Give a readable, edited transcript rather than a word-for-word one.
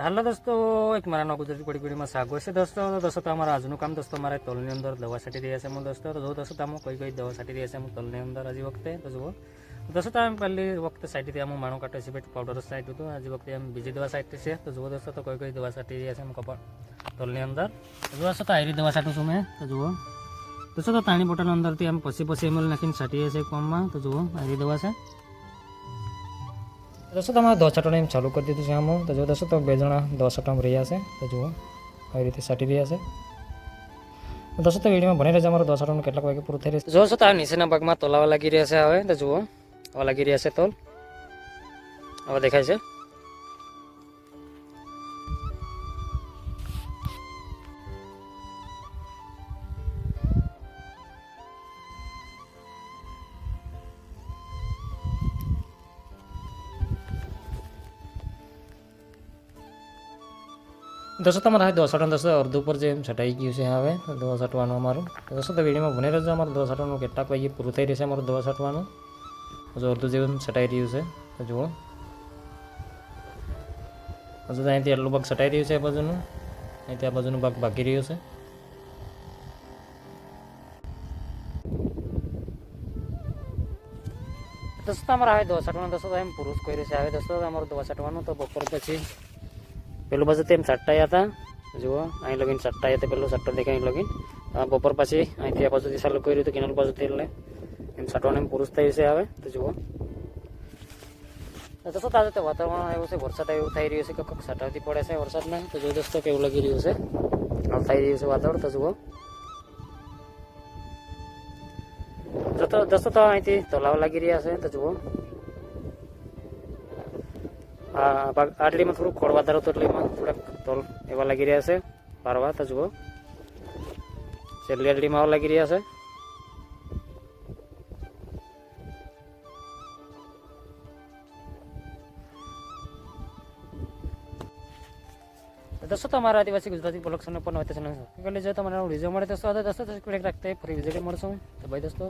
હાલો દોસ્તો, એક મારા નવા ગુજરાતી પડી પડીમાં સ્વાગત છે દોસ્તો તમારા આજનું કામ દોસ્તો મારે તલની અંદર દવા છાંટી રહ્યા છે હું દોસ્તો. તો જો દોસ્તો તમે કઈ દવા છાંટી રહ્યા છે હું તલની અંદર હજી વખતે તો જુઓ દોસ્તો તમે પહેલી વખતે છાંટી હતી માણો કાંટો સિપેટ પાવડર છાંટ્યું હતું. હજી વખતે એમ બીજી દવા છાંટી છે. તો જુઓ દોસ્તો તો કઈ દવા છાંટી રહ્યા છે હું કપાળ તલની અંદર. તો જુઓ તો આયરી દવા છાંટું છું મેં. તો જુઓ દોસ્તો તો પાણી બોટલ અંદરથી એમ પછી ml નાખીને છાંટીએ છીએ કોમમાં. તો જુઓ આયરી દવા છે. દોસ્તો તમારે દવા છાંટવાનું એમ ચાલુ કરી દીધું છે આમ. તો જો દોસ્તો તો 2 જણા દવા છાંટવામાં રહ્યા છે. તો જુઓ આવી રીતે છાંટી રહ્યા છે. દોસ્તો તો વિડીયોમાં ભણી રહેશે અમારું દવા છાંટવાનું કેટલાક વાગે પૂરું થઈ રહેશે. જોશો તો આ નીચેના ભાગમાં તોલાવા લાગી રહ્યા છે હવે. તો જુઓ આવા લાગી રહ્યા છે તોલ હવે દેખાય છે. દોસ્તો તમારે હવે દવા છાંટવાનું દોસ્તો અડધું ઉપર જે છટાઈ ગયું છે હવે દવા છાંટવાનું અમારું. દોસ્તો તો વિડીયોમાં ભણી રહેજો અમારું દવા છાંટવાનું કેટલાક વાગે પૂરું થઈ રહેશે અમારું દવા છાંટવાનું. હજુ અડધું જેવું છટાઈ રહ્યું છે. તો જુઓ હજુ તો અહીંથી આટલું ભાગ છટાઈ રહ્યું છે આ બાજુનું, અહીંથી આ બાજુનું ભાગ બાકી રહ્યું છે. દોસ્તો અમારે હવે દવા છાંટવાનું દોસ્તો એમ પૂરું જ કર્યું છે હવે દોસ્તો અમારું દવા છાંટવાનું. તો બપોર પછી પેલું બાજુ તેમ છાંટાયા હતા. જુઓ અહીં લગીને છાંટાયા હતા, પેલું છાંટો દેખાય અહીં લગીને. બપોર પછી અહીંથી આ બાજુથી ચાલુ કર્યું હતું કેનાલ બાજુથી એટલે એમ છાંટવાનું એમ પુરુષ થયું છે હવે. તો જુઓ દોસ્તો તાજે તો વાતાવરણ એવું છે, વરસાદ એવું થઈ રહ્યું છે કે કંઈક છાંટાવતી પડે છે વરસાદમાં. તો જો દોસ્તો કેવું લાગી રહ્યું છે, હાલ થઈ રહ્યું છે વાતાવરણ. તો જુઓ દોસ્તો તો અહીંથી તલાવ લાગી રહ્યા છે. તો જુઓ આટલીમાં થોડુંક ખોળ વધારો હતો એટલે એમાં થોડાક તોલ એવા લાગી રહ્યા છે પારવા. તો જુઓ છેલ્લી આટલીમાં આવા લાગી રહ્યા છે. દોસ્તો તમારા આદિવાસી ગુજરાતી પ્રોડક્શન પણ હોય તો ચેનલ સબસ્ક્રાઇબ કરી લેજો. તમારા વિડીયો મળે દોસ્તો ફરી વિઝિટ મળશું. તો ભાઈ દોસ્તો.